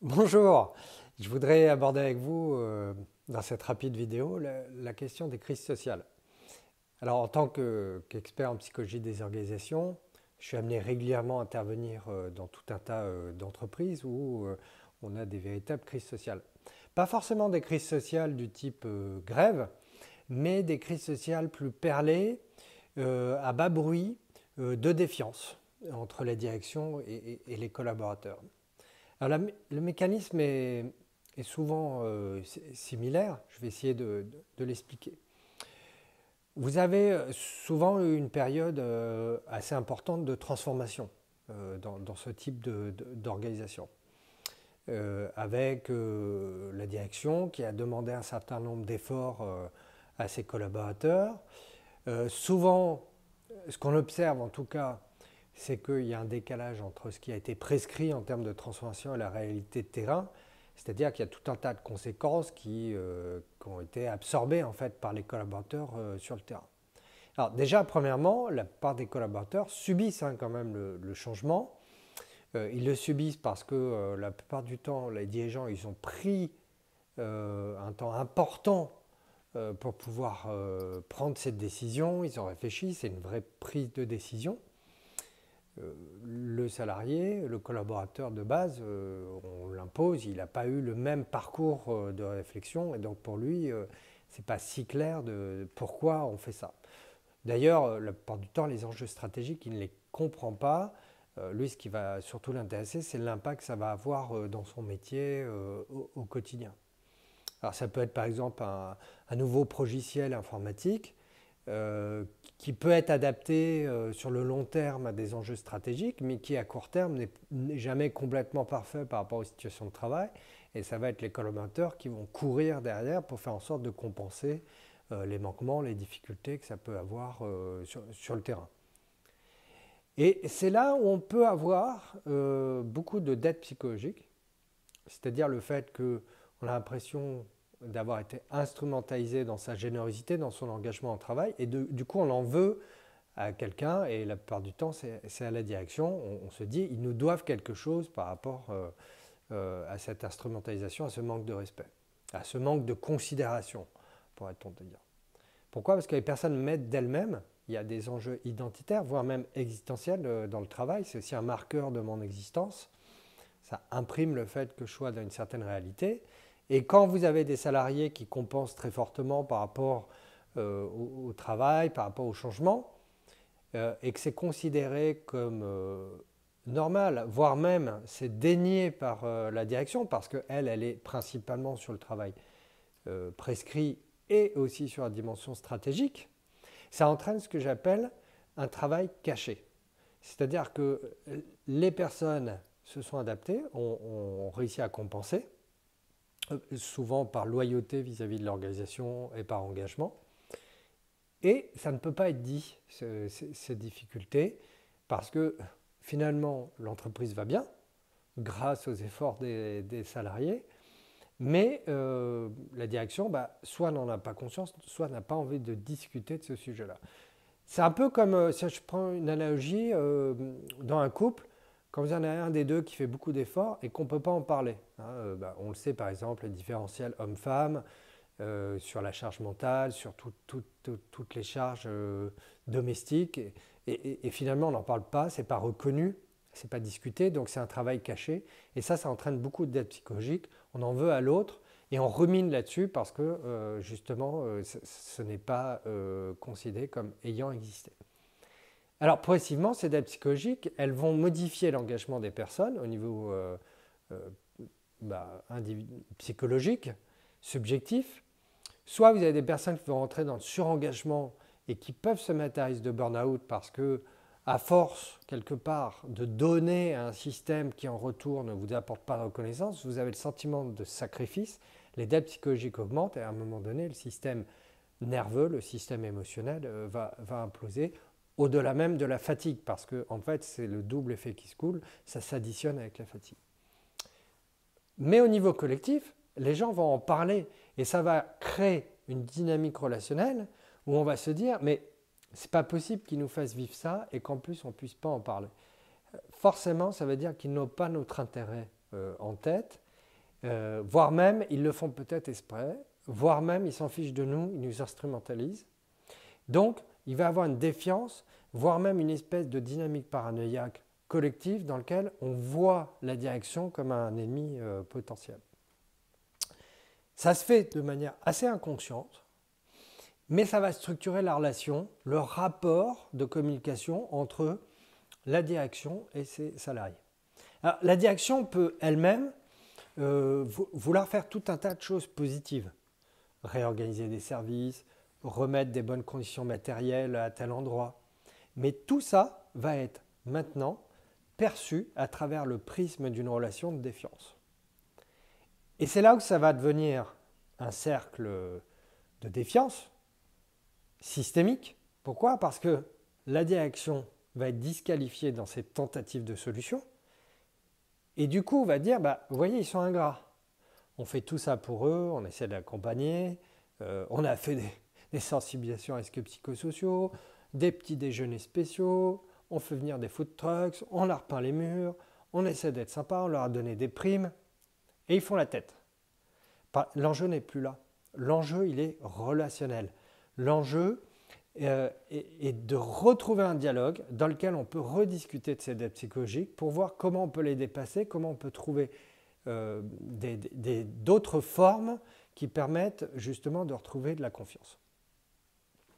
Bonjour, je voudrais aborder avec vous dans cette rapide vidéo la question des crises sociales. Alors en tant qu'expert en psychologie des organisations, je suis amené régulièrement à intervenir dans tout un tas d'entreprises où on a des véritables crises sociales. Pas forcément des crises sociales du type grève, mais des crises sociales plus perlées, à bas bruit, de défiance entre la direction et les collaborateurs. Alors, le mécanisme est souvent similaire. Je vais essayer de l'expliquer. Vous avez souvent eu une période assez importante de transformation dans ce type d'organisation, avec la direction qui a demandé un certain nombre d'efforts à ses collaborateurs. Souvent, ce qu'on observe en tout cas, c'est qu'il y a un décalage entre ce qui a été prescrit en termes de transformation et la réalité de terrain. C'est-à-dire qu'il y a tout un tas de conséquences qui ont été absorbées en fait par les collaborateurs sur le terrain. Alors déjà, premièrement, la part des collaborateurs subissent quand même le changement. Ils le subissent parce que la plupart du temps, les dirigeants, ils ont pris un temps important pour pouvoir prendre cette décision. Ils ont réfléchi, c'est une vraie prise de décision. Le salarié, le collaborateur de base, on l'impose, il n'a pas eu le même parcours de réflexion et donc pour lui, ce n'est pas si clair de pourquoi on fait ça. D'ailleurs, la plupart du temps, les enjeux stratégiques, il ne les comprend pas. Lui, ce qui va surtout l'intéresser, c'est l'impact que ça va avoir dans son métier au quotidien. Alors ça peut être par exemple un nouveau logiciel informatique qui peut être adapté sur le long terme à des enjeux stratégiques, mais qui à court terme n'est jamais complètement parfait par rapport aux situations de travail. Et ça va être les collaborateurs qui vont courir derrière pour faire en sorte de compenser les manquements, les difficultés que ça peut avoir sur le terrain. Et c'est là où on peut avoir beaucoup de dettes psychologiques, c'est-à-dire le fait qu'on a l'impression d'avoir été instrumentalisé dans sa générosité, dans son engagement au travail, et du coup on en veut à quelqu'un, et la plupart du temps c'est à la direction, on se dit ils nous doivent quelque chose par rapport à cette instrumentalisation, à ce manque de respect, à ce manque de considération, pourrait-on dire. Pourquoi? Parce que les personnes mettent d'elles-mêmes, il y a des enjeux identitaires, voire même existentiels dans le travail, c'est aussi un marqueur de mon existence, ça imprime le fait que je sois dans une certaine réalité. Et quand vous avez des salariés qui compensent très fortement par rapport au travail, par rapport au changement, et que c'est considéré comme normal, voire même c'est dénié par la direction, parce qu'elle, elle est principalement sur le travail prescrit et aussi sur la dimension stratégique, ça entraîne ce que j'appelle un travail caché. C'est-à-dire que les personnes se sont adaptées, ont réussi à compenser, souvent par loyauté vis-à-vis de l'organisation et par engagement. Et ça ne peut pas être dit, ces difficultés, parce que finalement, l'entreprise va bien, grâce aux efforts des salariés, mais la direction, soit n'en a pas conscience, soit n'a pas envie de discuter de ce sujet-là. C'est un peu comme, si je prends une analogie, dans un couple, quand vous en avez un des deux qui fait beaucoup d'efforts et qu'on ne peut pas en parler. On le sait par exemple, les différentiels hommes-femmes sur la charge mentale, sur toutes les charges domestiques. Et finalement, on n'en parle pas, ce n'est pas reconnu, ce n'est pas discuté, donc c'est un travail caché. Et ça entraîne beaucoup de dettes psychologiques. On en veut à l'autre. Et on rumine là-dessus parce que justement, ce n'est pas considéré comme ayant existé. Alors progressivement, ces dettes psychologiques, elles vont modifier l'engagement des personnes au niveau euh, psychologique, subjectif. Soit vous avez des personnes qui vont rentrer dans le surengagement et qui peuvent se mettre à risque de burn-out parce que, à force, quelque part, de donner à un système qui en retour ne vous apporte pas de reconnaissance, vous avez le sentiment de sacrifice, les dettes psychologiques augmentent et à un moment donné, le système nerveux, le système émotionnel va imploser au-delà même de la fatigue, parce que en fait c'est le double effet qui se coule, ça s'additionne avec la fatigue. Mais au niveau collectif, les gens vont en parler et ça va créer une dynamique relationnelle où on va se dire mais c'est pas possible qu'ils nous fassent vivre ça et qu'en plus on ne puisse pas en parler. Forcément, ça veut dire qu'ils n'ont pas notre intérêt en tête voire même ils le font peut-être exprès, voire même ils s'en fichent de nous, ils nous instrumentalisent. Donc il va y avoir une défiance, voire même une espèce de dynamique paranoïaque collective dans laquelle on voit la direction comme un ennemi potentiel. Ça se fait de manière assez inconsciente, mais ça va structurer la relation, le rapport de communication entre la direction et ses salariés. Alors, la direction peut elle-même vouloir faire tout un tas de choses positives. Réorganiser des services, remettre des bonnes conditions matérielles à tel endroit. Mais tout ça va être maintenant perçu à travers le prisme d'une relation de défiance. Et c'est là où ça va devenir un cercle de défiance systémique. Pourquoi? Parce que la direction va être disqualifiée dans ses tentatives de solution. Et du coup, on va dire, vous voyez, ils sont ingrats. On fait tout ça pour eux, on essaie d'accompagner, on a fait des sensibilisations à risques psychosociaux, des petits déjeuners spéciaux, on fait venir des food trucks, on leur peint les murs, on essaie d'être sympa, on leur a donné des primes, et ils font la tête. L'enjeu n'est plus là. L'enjeu, il est relationnel. L'enjeu est de retrouver un dialogue dans lequel on peut rediscuter de ces dettes psychologiques pour voir comment on peut les dépasser, comment on peut trouver d'autres formes qui permettent justement de retrouver de la confiance.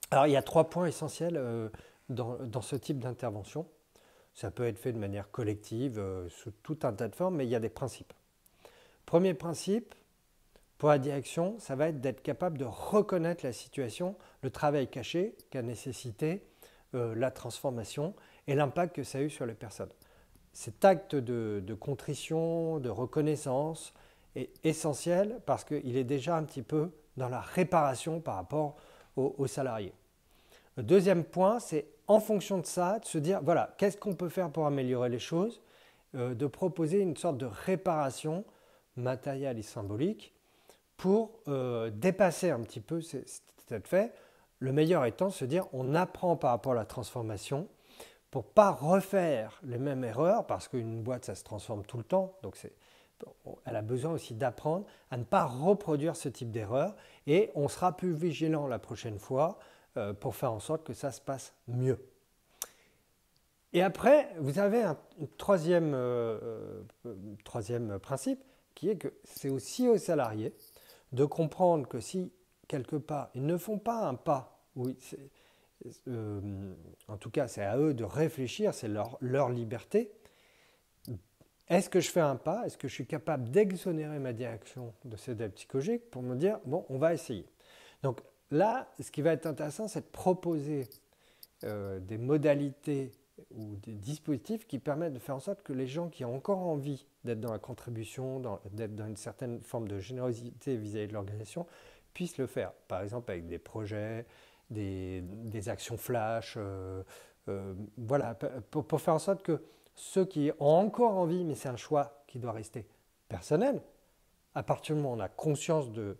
Alors, il y a 3 points essentiels dans ce type d'intervention. Ça peut être fait de manière collective, sous tout un tas de formes, mais il y a des principes. Premier principe, pour la direction, ça va être d'être capable de reconnaître la situation, le travail caché qu'a nécessité la transformation et l'impact que ça a eu sur les personnes. Cet acte de contrition, de reconnaissance est essentiel parce qu'il est déjà un petit peu dans la réparation par rapport aux salariés. Le deuxième point, c'est en fonction de ça, de se dire, voilà, qu'est-ce qu'on peut faire pour améliorer les choses, de proposer une sorte de réparation matérielle et symbolique pour dépasser un petit peu cet fait. Le meilleur étant de se dire, on apprend par rapport à la transformation pour ne pas refaire les mêmes erreurs, parce qu'une boîte, ça se transforme tout le temps, donc elle a besoin aussi d'apprendre à ne pas reproduire ce type d'erreur, et on sera plus vigilant la prochaine fois pour faire en sorte que ça se passe mieux. Et après, vous avez un troisième principe, qui est que c'est aussi aux salariés de comprendre que si, quelque part, ils ne font pas un pas, en tout cas, c'est à eux de réfléchir, c'est leur liberté. Est-ce que je fais un pas? Est-ce que je suis capable d'exonérer ma direction de ces dettes psychologiques pour me dire, bon, on va essayer. Donc là, ce qui va être intéressant, c'est de proposer des modalités ou des dispositifs qui permettent de faire en sorte que les gens qui ont encore envie d'être dans la contribution, d'être dans une certaine forme de générosité vis-à-vis de l'organisation, puissent le faire. Par exemple, avec des projets, des actions flash, voilà, pour faire en sorte que ceux qui ont encore envie, mais c'est un choix qui doit rester personnel, à partir du moment où on a conscience de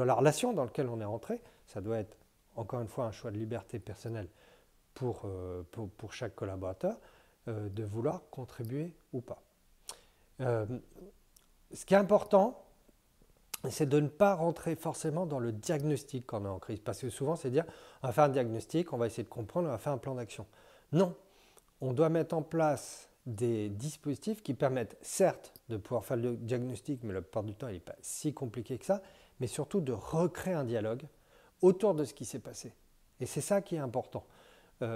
la relation dans laquelle on est rentré, ça doit être encore une fois un choix de liberté personnelle pour chaque collaborateur, de vouloir contribuer ou pas. Ce qui est important, c'est de ne pas rentrer forcément dans le diagnostic quand on est en crise. Parce que souvent, c'est dire, on va faire un diagnostic, on va essayer de comprendre, on va faire un plan d'action. Non, on doit mettre en place des dispositifs qui permettent, certes, de pouvoir faire le diagnostic, mais la plupart du temps, il n'est pas si compliqué que ça, mais surtout de recréer un dialogue autour de ce qui s'est passé. Et c'est ça qui est important. Il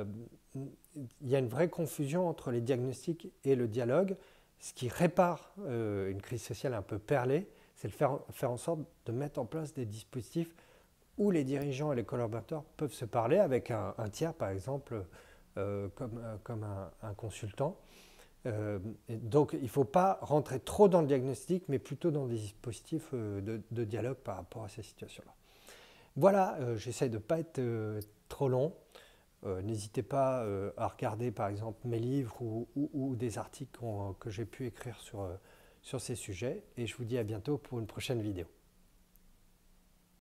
y a une vraie confusion entre les diagnostics et le dialogue. Ce qui répare une crise sociale un peu perlée, c'est de faire en sorte de mettre en place des dispositifs où les dirigeants et les collaborateurs peuvent se parler avec un tiers, par exemple, comme un consultant. Donc, il ne faut pas rentrer trop dans le diagnostic, mais plutôt dans des dispositifs de dialogue par rapport à ces situations-là. Voilà, j'essaie de ne pas être trop long. N'hésitez pas à regarder, par exemple, mes livres ou des articles que j'ai pu écrire sur ces sujets. Et je vous dis à bientôt pour une prochaine vidéo.